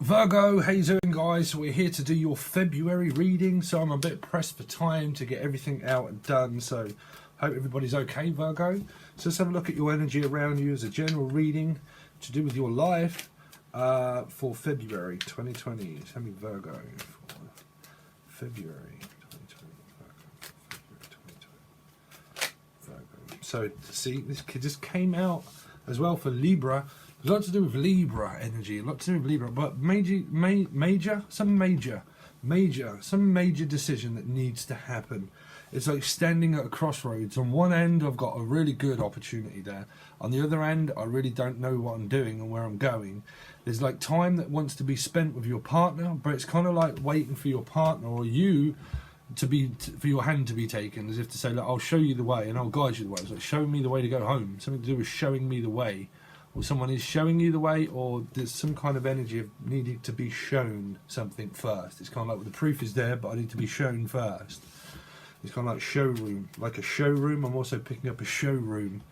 Virgo, how you doing, guys? We're here to do your February reading, so I'm a bit pressed for time to get everything out and done, so hope everybody's okay, Virgo. So let's have a look at your energy around you as a general reading to do with your life for February 2020. Tell me, Virgo, for February 2020. Virgo. So, see, this just came out as well for Libra. There's a lot to do with Libra energy, a lot to do with Libra, but some major decision that needs to happen. It's like standing at a crossroads. On one end, I've got a really good opportunity there. On the other end, I really don't know what I'm doing and where I'm going. There's like time that wants to be spent with your partner, but it's kind of like waiting for your partner or you for your hand to be taken, as if to say, look, I'll show you the way and I'll guide you the way. It's like showing me the way to go home. Something to do with showing me the way. Or someone is showing you the way, or there's some kind of energy of needing to be shown something first. It's kind of like, well, the proof is there, but I need to be shown first. It's kind of like showroom, like a showroom. I'm also picking up a showroom,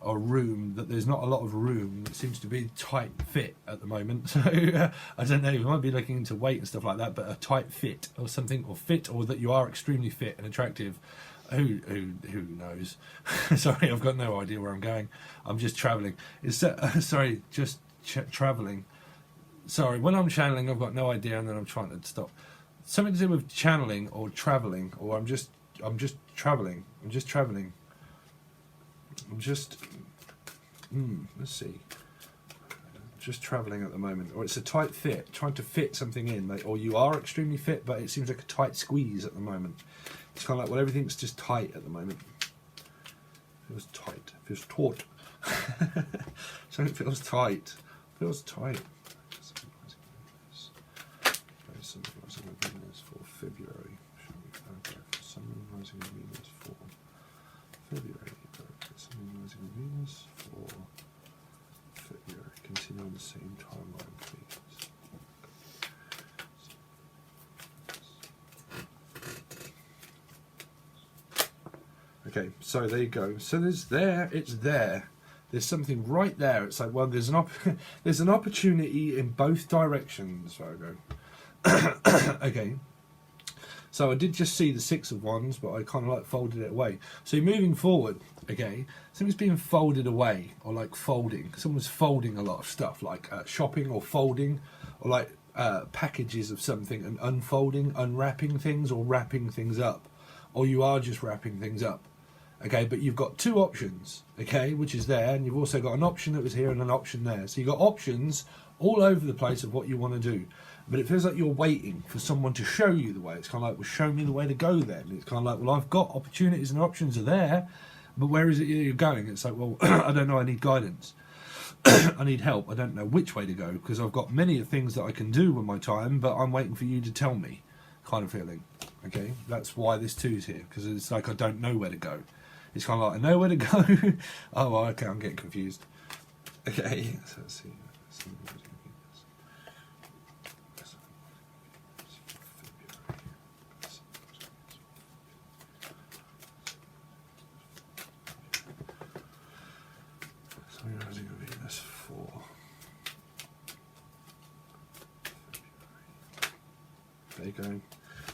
or room that there's not a lot of room. It seems to be tight fit at the moment. So I don't know. You might be looking into weight and stuff like that, but a tight fit or something, or fit, or that you are extremely fit and attractive. Who knows? Sorry, I've got no idea where I'm going. I'm just travelling. Travelling. Sorry, when I'm channeling, I've got no idea, and then I'm trying to stop. Something to do with channeling or travelling, or I'm just travelling. Let's see. Just travelling at the moment, or it's a tight fit, trying to fit something in, like, or you are extremely fit, but it seems like a tight squeeze at the moment. It's kind of like, well, everything's just tight at the moment. Feels tight. Feels taut. Something feels tight. Feels tight. Sun rising in Venus for February. Sun rising in Venus for February. Sun rising in Venus for February. Continue on the same timeline, please. Okay, so there you go. So it's there. There's something right there. It's like, well, there's an opportunity in both directions, Virgo. Okay. So I did just see the Six of Wands, but I kind of like folded it away. So you're moving forward, okay? Something's being folded away, or like folding. Someone's folding a lot of stuff, like shopping or folding, or like packages of something and unfolding, unwrapping things, or wrapping things up. Or you are just wrapping things up. Okay, but you've got two options, okay, which is there, and you've also got an option that was here and an option there. So you've got options all over the place of what you want to do. But it feels like you're waiting for someone to show you the way. It's kind of like, well, show me the way to go then. It's kind of like, well, I've got opportunities and options are there, but where is it you're going? It's like, well, I don't know, I need guidance. I need help. I don't know which way to go, because I've got many things that I can do with my time, but I'm waiting for you to tell me, kind of feeling. Okay, that's why this two's here, because it's like I don't know where to go. It's kind of like I know where to go. Oh, well, okay, I'm getting confused. Okay, so let's see. There you go.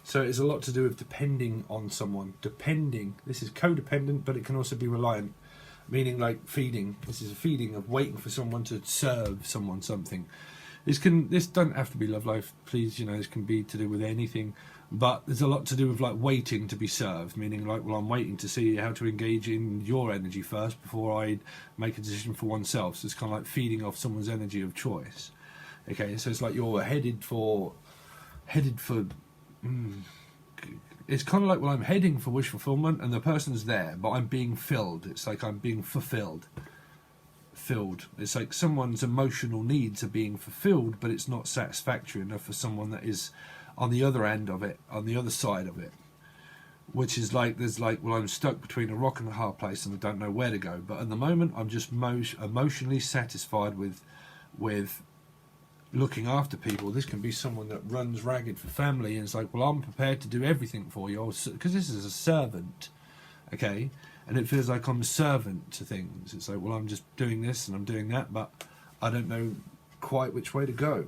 So it's a lot to do with depending on someone. This is codependent, but it can also be reliant, meaning like feeding. This is a feeding of waiting for someone to serve someone something. This doesn't have to be love life, please. This can be to do with anything, but there's a lot to do with like waiting to be served, meaning like, well, I'm waiting to see how to engage in your energy first before I make a decision for oneself. So it's kind of like feeding off someone's energy of choice. Okay, so it's like you're headed for. It's kind of like, well, I'm heading for wish fulfillment and the person's there, but I'm being filled. It's like I'm being fulfilled. It's like someone's emotional needs are being fulfilled, but it's not satisfactory enough for someone that is on the other end of it, on the other side of it. Which is like, there's like, well, I'm stuck between a rock and a hard place and I don't know where to go. But at the moment, I'm just emotionally satisfied with looking after people. This can be someone that runs ragged for family and it's like, well, I'm prepared to do everything for you, because this is a servant, okay, and it feels like I'm a servant to things. It's like, well, I'm just doing this and I'm doing that, but I don't know quite which way to go.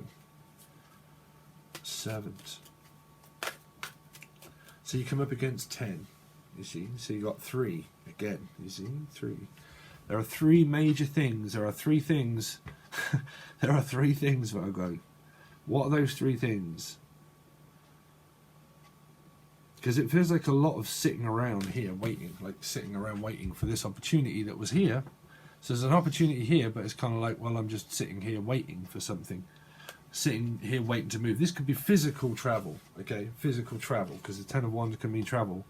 Servant. So you come up against 10, you see. So you got 3 again, you see, 3. There are 3 major things. There are 3 things. There are 3 things, Virgo. What are those 3 things? Because it feels like a lot of sitting around here waiting, like sitting around waiting for this opportunity that was here. So there's an opportunity here, but it's kind of like, well, I'm just sitting here waiting for something. Sitting here waiting to move. This could be physical travel, okay? Physical travel, because the 10 of Wands can mean travel.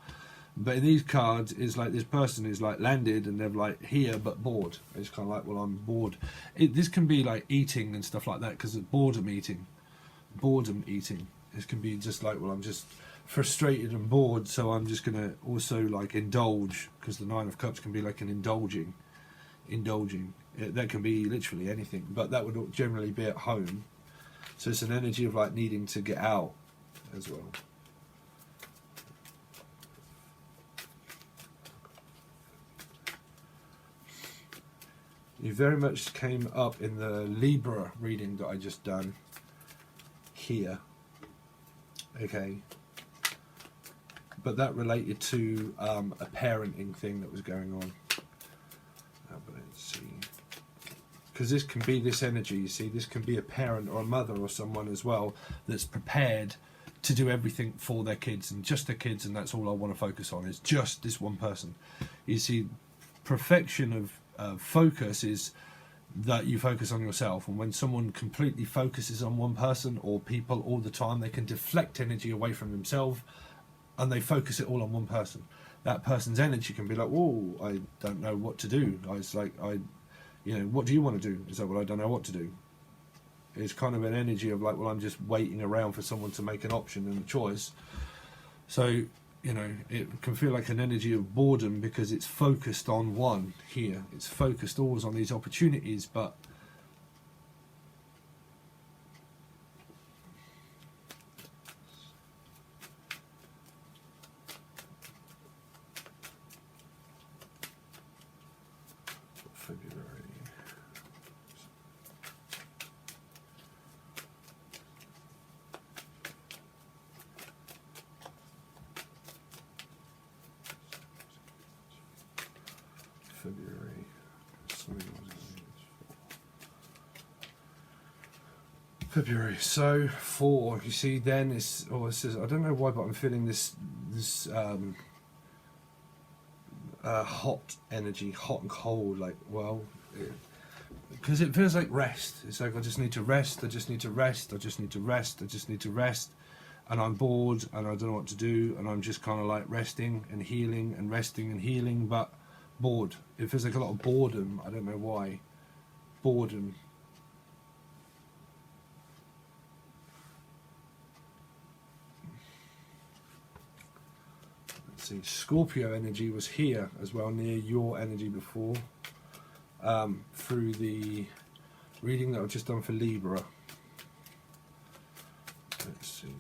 But in these cards, it's like this person is like landed and they're like here but bored. It's kind of like, well, I'm bored. This can be like eating and stuff like that, because it's boredom eating. Boredom eating. This can be just like, well, I'm just frustrated and bored, so I'm just going to also like indulge, because the 9 of Cups can be like an indulging. That can be literally anything, but that would generally be at home. So it's an energy of like needing to get out as well. You very much came up in the Libra reading that I just done here. Okay. But that related to a parenting thing that was going on. But let's see. Because this can be this energy, you see, this can be a parent or a mother or someone as well that's prepared to do everything for their kids and just their kids, and that's all I want to focus on, is just this one person. You see, perfection of focus is that you focus on yourself, and when someone completely focuses on one person or people all the time, they can deflect energy away from themselves and they focus it all on one person. That person's energy can be like, whoa, I don't know what to do. It's like, you know, what do you want to do? It's like, well, I don't know what to do. It's kind of an energy of like, well, I'm just waiting around for someone to make an option and a choice. So, you know, it can feel like an energy of boredom because it's focused on one here. It's focused always on these opportunities, but February. So 4, you see, then it's, oh, it says, I don't know why, but I'm feeling this hot energy, hot and cold, like, well, because it feels like rest. It's like, I just need to rest, I just need to rest, I just need to rest, I just need to rest, and I'm bored and I don't know what to do, and I'm just kind of like resting and healing and resting and healing, but bored. It feels like a lot of boredom. I don't know why. Boredom. Let's see. Scorpio energy was here as well, near your energy before, through the reading that I've just done for Libra. Let's see.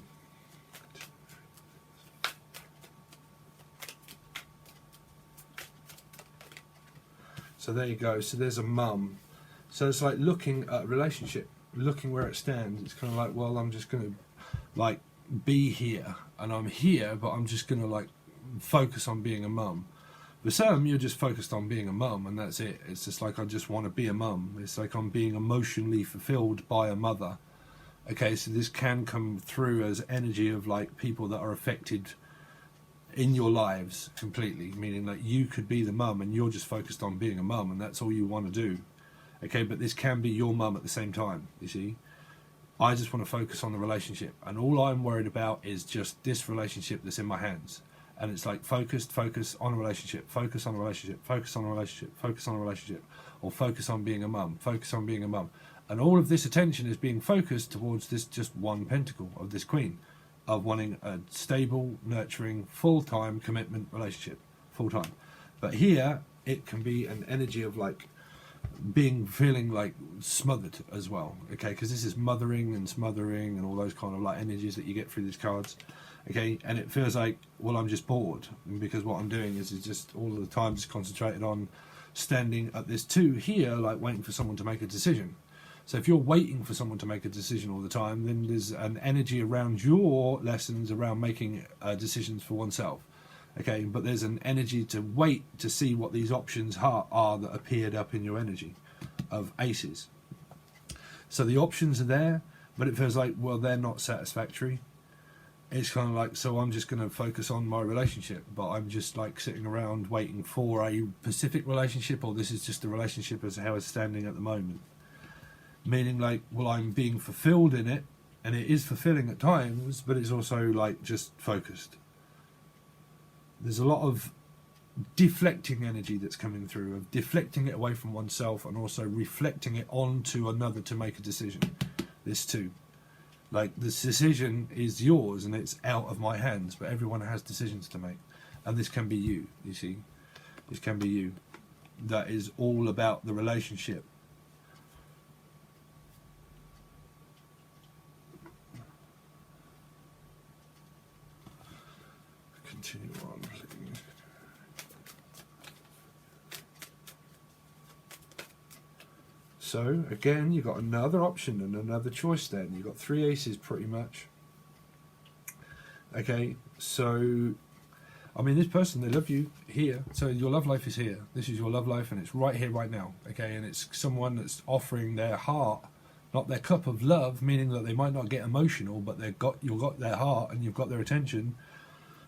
So there you go. So there's a mum. So it's like looking at a relationship, looking where it stands. It's kind of like, well, I'm just going to like be here, and I'm here, but I'm just going to like focus on being a mum. For some, you're just focused on being a mum, and that's it. It's just like, I just want to be a mum. It's like I'm being emotionally fulfilled by a mother. Okay, so this can come through as energy of like people that are affected in your lives completely, meaning that you could be the mum and you're just focused on being a mum and that's all you want to do. Okay, but this can be your mum at the same time, you see. I just want to focus on the relationship, and all I'm worried about is just this relationship that's in my hands. And it's like focus on a relationship, focus on a relationship, focus on a relationship, focus on a relationship, or focus on being a mum, focus on being a mum. And all of this attention is being focused towards this just one pentacle of this queen, of wanting a stable, nurturing, full-time commitment relationship, full-time. But here, it can be an energy of like feeling like smothered as well, okay, because this is mothering and smothering and all those kind of like energies that you get through these cards, okay, and it feels like, well, I'm just bored, because what I'm doing is just all of the time just concentrated on standing at this 2 here, like waiting for someone to make a decision. So if you're waiting for someone to make a decision all the time, then there's an energy around your lessons around making decisions for oneself. Okay, but there's an energy to wait to see what these options are that appeared up in your energy of aces. So the options are there, but it feels like, well, they're not satisfactory. It's kind of like, so I'm just going to focus on my relationship, but I'm just like sitting around waiting for a specific relationship, or this is just a relationship as how it's standing at the moment. Meaning like, well, I'm being fulfilled in it, and it is fulfilling at times, but it's also like just focused. There's a lot of deflecting energy that's coming through, of deflecting it away from oneself and also reflecting it onto another to make a decision. This too. Like, this decision is yours and it's out of my hands, but everyone has decisions to make. And this can be you, you see. This can be you. That is all about the relationship. Continue on, please. So, again, you've got another option and another choice then. You've got 3 aces pretty much. Okay, so, I mean, this person, they love you here. So your love life is here. This is your love life and it's right here, right now. Okay, and it's someone that's offering their heart, not their cup of love, meaning that they might not get emotional, but you've got their heart and you've got their attention.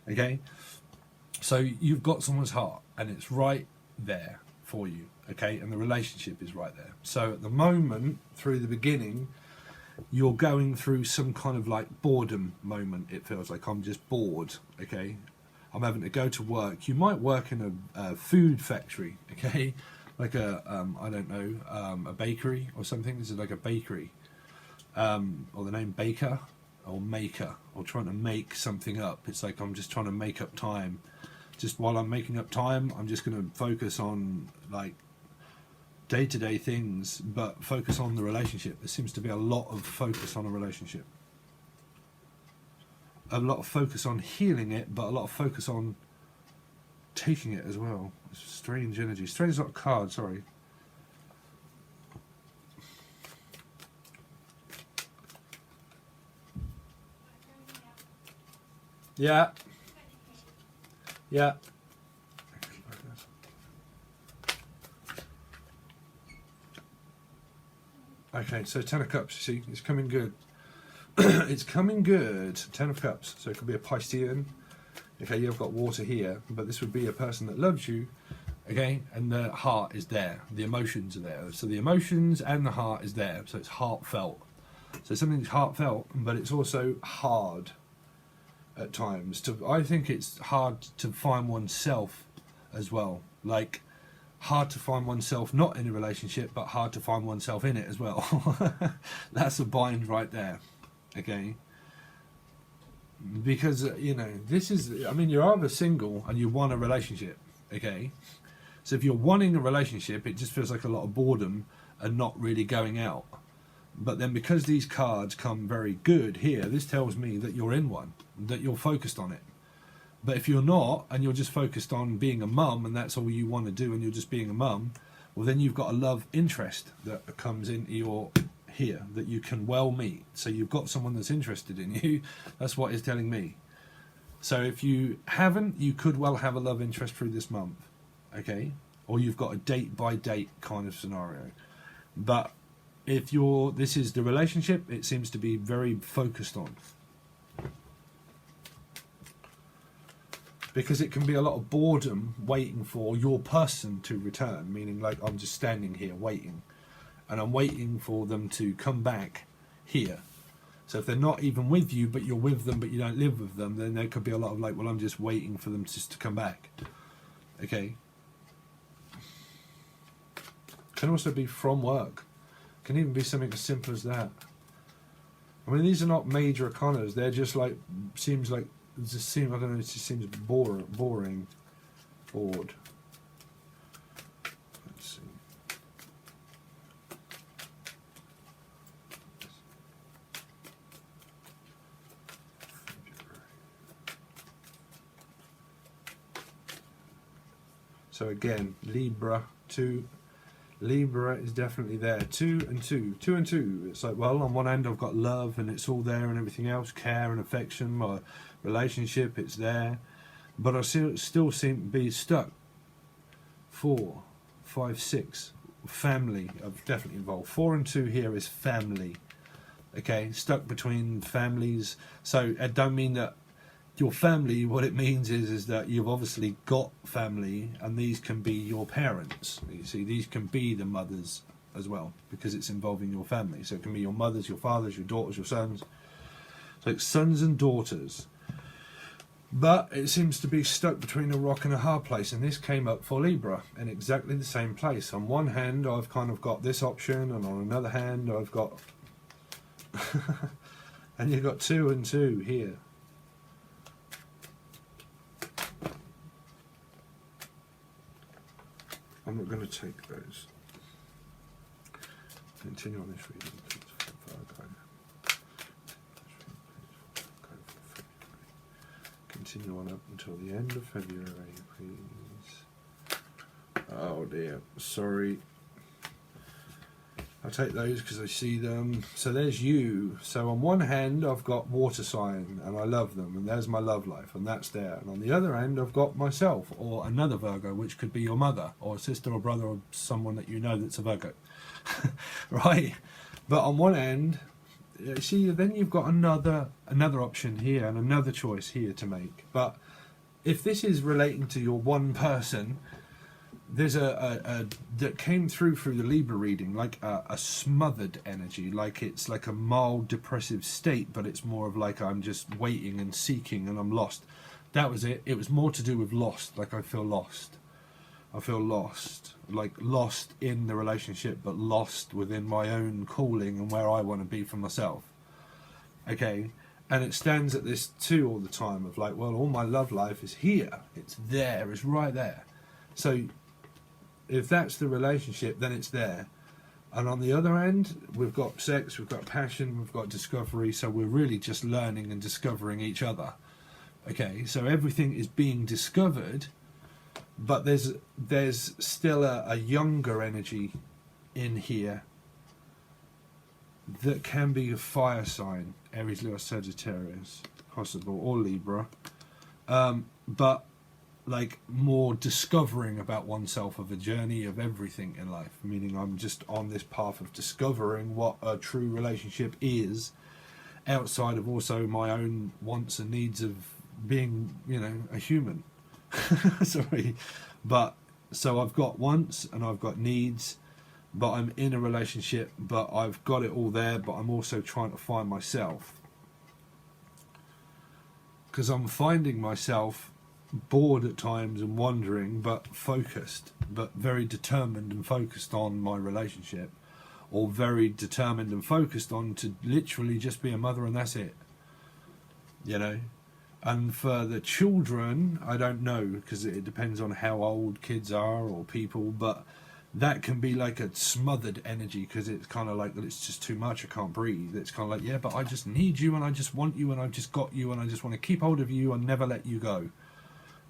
Okay, so you've got someone's heart and it's right there for you. Okay, and the relationship is right there. So at the moment, through the beginning, you're going through some kind of like boredom moment. It feels like I'm just bored. Okay, I'm having to go to work. You might work in a food factory. Okay, like a I don't know, a bakery or something. This is like a bakery, or the name baker or maker, or trying to make something up. It's like I'm just trying to make up time. Just while I'm making up time, I'm just going to focus on like day-to-day things, but focus on the relationship. There seems to be a lot of focus on a relationship. A lot of focus on healing it, but a lot of focus on taking it as well. It's strange energy. Strange is not a card, sorry. Yeah. Yeah. Okay, so 10 of Cups, you see, it's coming good. It's coming good. 10 of Cups, so it could be a Piscean. Okay, you've got water here, but this would be a person that loves you, okay, and the heart is there. The emotions are there. So the emotions and the heart is there, so it's heartfelt. So something's heartfelt, but it's also hard at times. I think it's hard to find oneself as well. Like, hard to find oneself not in a relationship, but hard to find oneself in it as well. That's a bind right there. Okay, because you know, this is, I mean, you're either single and you want a relationship. Okay, so if you're wanting a relationship, it just feels like a lot of boredom and not really going out. But then because these cards come very good here, this tells me that you're in one, that you're focused on it. But if you're not, and you're just focused on being a mum, and that's all you want to do, and you're just being a mum, well, then you've got a love interest that comes into your here that you can well meet. So you've got someone that's interested in you. That's what it's telling me. So if you haven't, you could well have a love interest through this month, okay? Or you've got a date by date kind of scenario. But if this is the relationship, it seems to be very focused on. Because it can be a lot of boredom waiting for your person to return, meaning like I'm just standing here waiting, and I'm waiting for them to come back here. So if they're not even with you, but you're with them, but you don't live with them, then there could be a lot of like, well, I'm just waiting for them just to come back. Okay. Can also be from work. Can even be something as simple as that. I mean, these are not major arcanas. They're just like, seems like, it just seems, I don't know, it just seems bored. Let's see. So again, Libra, 2 Libra is definitely there. 2 and 2. 2 and 2. It's like, well, on one end I've got love and it's all there and everything else. Care and affection. My relationship, it's there. But I still seem to be stuck. 4, 5, 6. Family. I've definitely involved. 4 and 2 here is family. Okay, stuck between families. So I don't mean that your family, what it means is that you've obviously got family, and these can be your parents. You see, these can be the mothers as well, because it's involving your family. So it can be your mothers, your fathers, your daughters, your sons. So it's sons and daughters. But it seems to be stuck between a rock and a hard place, and this came up for Libra in exactly the same place. On one hand, I've kind of got this option, and on another hand, I've got... and you've got 2 and 2 here. I'm not going to take those. Continue on this reading. Continue on up until the end of February, please. Oh dear, sorry. I'll take those because I see them. So there's you. So on one hand I've got water sign and I love them, and there's my love life, and that's there. And on the other end I've got myself, or another Virgo, which could be your mother or sister or brother or someone that you know that's a Virgo. Right? But on one end, see, then you've got another option here and another choice here to make. But if this is relating to your one person, there's a that came through the Libra reading, like a smothered energy, like it's like a mild depressive state, but it's more of like I'm just waiting and seeking and I'm lost. That was it. It was more to do with lost, like I feel lost. I feel lost, like lost in the relationship, but lost within my own calling and where I want to be for myself. Okay, and it stands at this 2 all the time of like, well, all my love life is here. It's there. It's right there. So if that's the relationship, then it's there. And on the other end, we've got sex, we've got passion, we've got discovery. So we're really just learning and discovering each other. Okay, so everything is being discovered. But there's still a younger energy in here that can be a fire sign, Aries, Leo, Sagittarius, possible, or Libra. But like more discovering about oneself, of a journey of everything in life, meaning I'm just on this path of discovering what a true relationship is, outside of also my own wants and needs of being, you know, a human. Sorry, but so I've got wants and I've got needs, but I'm in a relationship, but I've got it all there, but I'm also trying to find myself, because I'm finding myself bored at times and wandering, but focused, but very determined and focused on my relationship, or very determined and focused on to literally just be a mother, and that's it, you know. And for the children, I don't know, because it depends on how old kids are or people, but that can be like a smothered energy, because it's kind of like, it's just too much, I can't breathe. It's kind of like, yeah, but I just need you, and I just want you, and I've just got you, and I just want to keep hold of you and never let you go.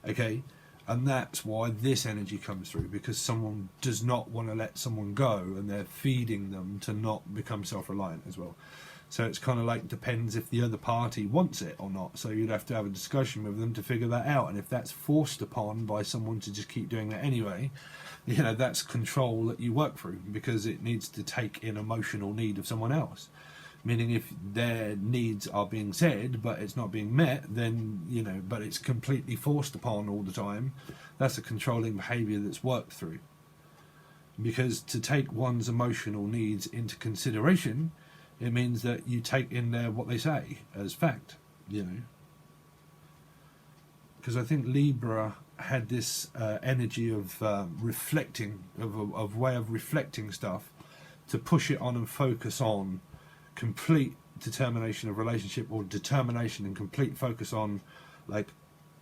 Okay? And that's why this energy comes through, because someone does not want to let someone go, and they're feeding them to not become self-reliant as well. So it's kind of like, depends if the other party wants it or not. So you'd have to have a discussion with them to figure that out. And if that's forced upon by someone to just keep doing that anyway, you know, that's control that you work through, because it needs to take in emotional need of someone else. Meaning if their needs are being said, but it's not being met, then, you know, but it's completely forced upon all the time, that's a controlling behaviour that's worked through. Because to take one's emotional needs into consideration, it means that you take in there what they say as fact, you know. Because I think Libra had this energy of reflecting, of way of reflecting stuff, to push it on and focus on complete determination of relationship, or determination and complete focus on like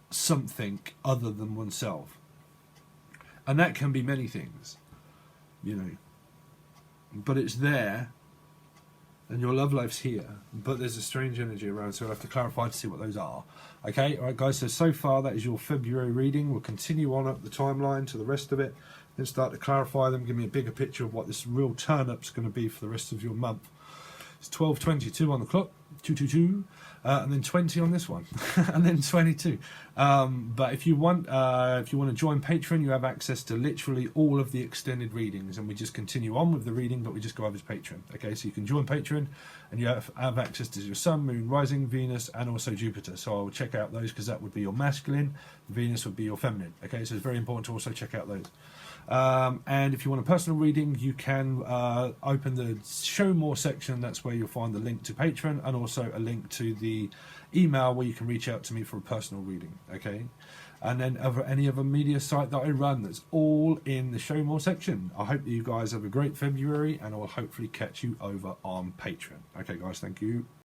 something other than oneself. And that can be many things, you know. But it's there. And your love life's here, but there's a strange energy around, so I'll have to clarify to see what those are. Okay, alright guys, so far that is your February reading. We'll continue on up the timeline to the rest of it. and start to clarify them, give me a bigger picture of what this real turn-up's going to be for the rest of your month. It's 12:22 on the clock, 222, and then 20 on this one, and then 22. But if you want to join Patron, you have access to literally all of the extended readings, and we just continue on with the reading, but we just go over as Patron. Okay, so you can join Patron, and you have access to your Sun, Moon, Rising, Venus, and also Jupiter. So I will check out those because that would be your masculine, Venus would be your feminine. Okay, so it's very important to also check out those. And if you want a personal reading, you can open the show more section. That's where you'll find the link to Patreon, and also a link to the email where you can reach out to me for a personal reading. Okay, and then any other media site that I run, that's all in the show more section. I hope that you guys have a great February, and I'll hopefully catch you over on Patreon. Okay guys, thank you.